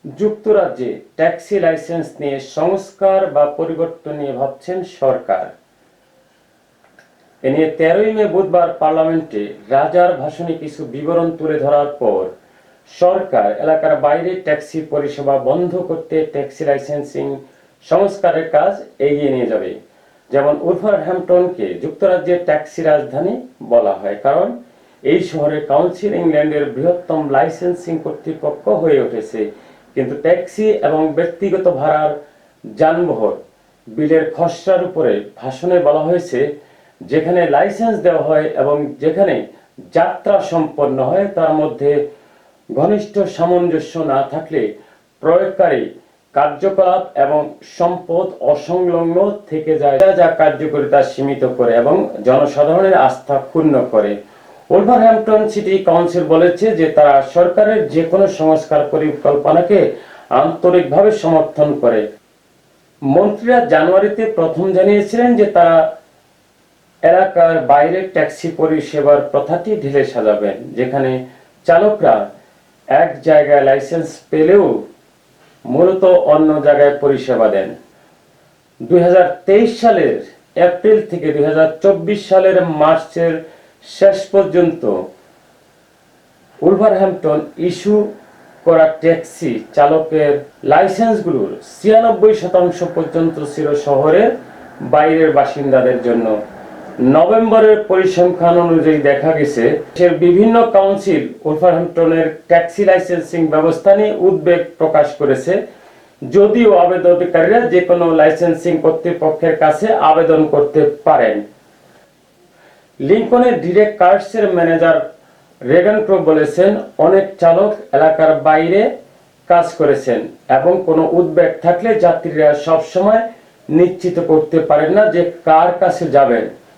যুক্তরাজ্যে taxi licence নিয়ে সংস্কার বা পরিবর্তন নিয়ে ভাবছেন সরকার। এ নিয়ে 13ই মে বুধবার পার্লামেন্টে রাজার ভাষণে কিছু বিবরণ তুলে ধরার পর সরকার এলাকার বাইরে ট্যাক্সি পরিষেবা বন্ধ করতে ট্যাক্সি লাইসেন্সিং সংস্কারের কাজ এগিয়ে নিয়ে যাবে। যেমন উলভারহ্যাম্পটনকে যুক্তরাজ্যের ট্যাক্সি রাজধানী বলা হয়, কারণ এই শহরে কাউন্সিল ইংল্যান্ডের বৃহত্তম লাইসেন্সিং কর্তৃপক্ষ হয়ে উঠেছে। কিন্তু ট্যাক্সি এবং ব্যক্তিগত ভাড়ার যানবাহন বিলের খসড়ার উপরে ভাষণে বলা হয়েছে, যেখানে লাইসেন্স দেওয়া হয় এবং যেখানে যাত্রা সম্পন্ন হয় তার মধ্যে ঘনিষ্ঠ সামঞ্জস্য না থাকলে প্রয়োগকারী কার্যকলাপ এবং সম্পদ অসংলগ্ন থেকে যায়, যা কার্যকারিতা সীমিত করে এবং জনসাধারণের আস্থা ক্ষুণ্ণ করে। উলভারহ্যাম্পটন সিটি কাউন্সিল বলেছে যে তারা সরকারের যে কোনো সংস্কার পরিকল্পনাকে আন্তরিকভাবে সমর্থন করে। মন্ত্রীরা জানুয়ারিতে প্রথম জানিয়েছিলেন যে তারা এলাকার বাইরে ট্যাক্সি পরিষেবার প্রথাটি ঢেলে সাজাবেন, যেখানে চালকরা এক জায়গায় লাইসেন্স পেলেও মূলত অন্য জায়গায় পরিষেবা দেন। 2023 সালের এপ্রিল থেকে 2024 সালের মার্চের শেষ পর্যন্ত উলভারহ্যাম্পটন ইস্যু করা ট্যাক্সি চালকের লাইসেন্সগুলোর 96% পর্যন্ত ছিল শহরের বাইরের বাসিন্দাদের জন্য। নভেম্বরের পরিসংখ্যান অনুযায়ী দেখা গেছে বিভিন্ন কাউন্সিল উলভারহ্যাম্পটনের ট্যাক্সি লাইসেন্সিং ব্যবস্থা নিয়ে উদ্বেগ প্রকাশ করেছে, যদিও আবেদনকারীরা যে কোনো লাইসেন্সিং কর্তৃপক্ষের কাছে আবেদন করতে পারেন। লিঙ্কনের ডিরেক্ট কার্সের ম্যানেজার রেগান ক্রো বলেছেন, অনেক চালক এলাকার বাইরে কাজ করেছেন এবং কোনো উদ্বেগ থাকলে যাত্রীরা সবসময় নিশ্চিত করতে পারেন না যে কার কাছে যাবেন।